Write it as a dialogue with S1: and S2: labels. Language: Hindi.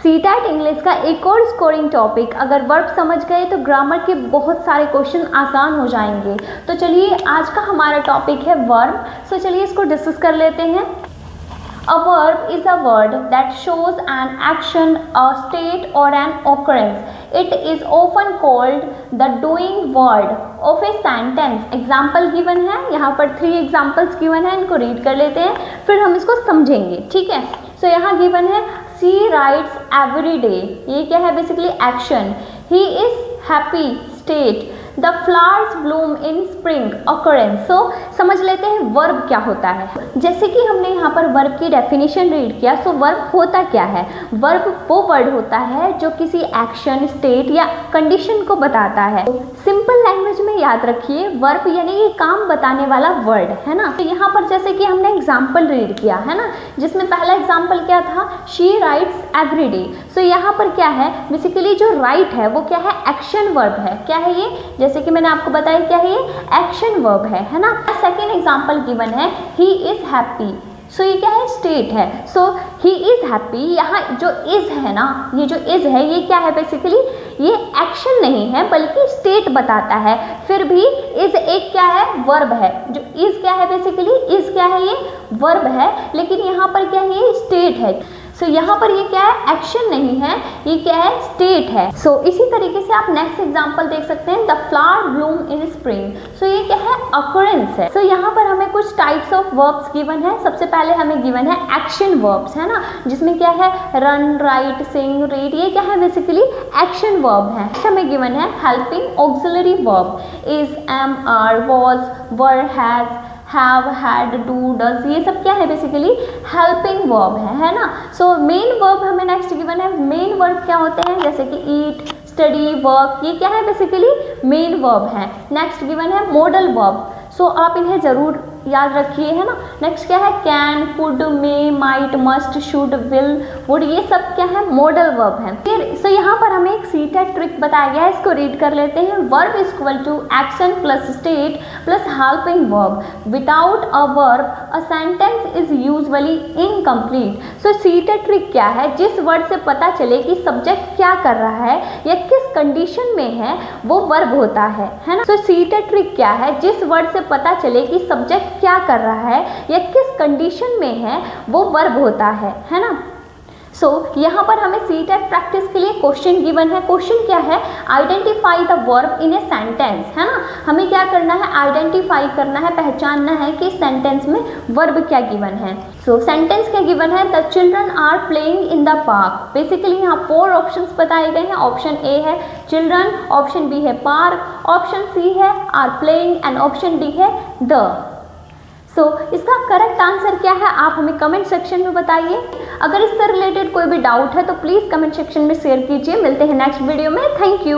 S1: सीटेट इंग्लिश का एक और स्कोरिंग टॉपिक, अगर वर्ब समझ गए तो ग्रामर के बहुत सारे क्वेश्चन आसान हो जाएंगे। तो चलिए आज का हमारा टॉपिक है वर्ब। सो चलिए इसको डिस्कस कर लेते हैं। A verb is a word that shows an action, a state or an occurrence. It is often called the doing word of a sentence. Example given है, यहाँ पर 3 examples given है, इनको रीड कर लेते हैं फिर हम इसको समझेंगे, ठीक है। सो यहाँ given है she writes every day, ये क्या है basically action. he is happy state, the flowers bloom in spring occurrence। सो समझ लेते हैं वर्ब क्या होता है। जैसे कि हमने यहाँ पर वर्ब की डेफिनेशन रीड किया, सो वर्ब होता क्या है। वर्ब वो वर्ड होता है जो किसी एक्शन, स्टेट या कंडीशन को बताता है। सिंपल लैंग्वेज में याद रखिए वर्ब यानी ये काम बताने वाला वर्ड है ना। तो यहाँ पर जैसे कि हमने एग्जाम्पल रीड किया है ना, जिसमें पहला एग्जाम्पल क्या था, शी राइट्स एवरी डे। सो यहाँ पर क्या है बेसिकली जो राइट है वो क्या है, एक्शन वर्ब है। क्या है ये, जैसे कि मैंने आपको बताया क्या है, ये एक्शन वर्ब है ना। सेकेंड एग्जांपल गिवन है ही इज हैप्पी। सो ये क्या है, स्टेट है। सो ही इज हैप्पी, यहाँ जो इज है ना, ये जो इज है ये क्या है बेसिकली, ये एक्शन नहीं है बल्कि स्टेट बताता है। फिर भी इज एक क्या है, वर्ब है। जो इज क्या है बेसिकली, इज क्या है, ये वर्ब है, लेकिन यहाँ पर क्या है, ये स्टेट है। सो यहाँ पर ये क्या है, एक्शन नहीं है, ये क्या है, स्टेट है। सो इसी तरीके से आप नेक्स्ट एग्जांपल देख सकते हैं, the flower bloom in spring. So ये क्या है, अकरेंस है। सो यहाँ पर हमें कुछ टाइप्स ऑफ वर्ब्स गिवन है। सबसे पहले हमें गिवन है एक्शन वर्ब्स, है ना, जिसमें क्या है, रन, राइट, सिंग, रीड, ये क्या है बेसिकली एक्शन वर्ब है। हमें गिवन है helping auxiliary verb, is, am, are, was, were, has, have, had, do, does, ये सब क्या है बेसिकली हेल्पिंग वर्ब है ना। सो मेन वर्ब हमें नेक्स्ट गिवन है। मेन वर्ब क्या होते हैं, जैसे कि ईट, स्टडी, वर्क, ये क्या है बेसिकली मेन वर्ब है। नेक्स्ट गिवन है मॉडल वर्ब। सो आप इन्हें जरूर याद रखिए, है ना। नेक्स्ट क्या है, can, could, may, might, must, should, will, would, ये सब क्या है, मॉडल वर्ब है। फिर सो यहाँ पर हमें एक सीटेट ट्रिक बताया गया है, इसको रीड कर लेते हैं। Verb is equal to action plus state plus helping verb. Without a verb a sentence is usually incomplete. So CTET trick क्या है, जिस वर्ड से पता चले कि सब्जेक्ट क्या कर रहा है या किस कंडीशन में है वो वर्ब होता है ना। सो सीटेट ट्रिक क्या है, जिस वर्ड से पता चले कि सब्जेक्ट क्या कर रहा है या किस कंडीशन में है वो वर्ब होता है ना। सो यहाँ पर हमें सीटेट प्रैक्टिस के लिए क्वेश्चन गिवन है। क्वेश्चन क्या है, identify the verb in a sentence, है ना। हमें क्या करना है, आइडेंटिफाई करना है, पहचानना है कि सेंटेंस में वर्ब क्या गिवन है। सो सेंटेंस क्या गिवन है, the children are playing in the park. Basically यहाँ 4 ऑप्शंस बताए गए हैं। ऑप्शन ए है चिल्ड्रन, ऑप्शन बी है पार्क, ऑप्शन सी है are playing and option D है द। सो इसका करेक्ट आंसर क्या है आप हमें कमेंट सेक्शन में बताइए। अगर इससे रिलेटेड कोई भी डाउट है तो प्लीज़ कमेंट सेक्शन में शेयर कीजिए। मिलते हैं नेक्स्ट वीडियो में। Thank you.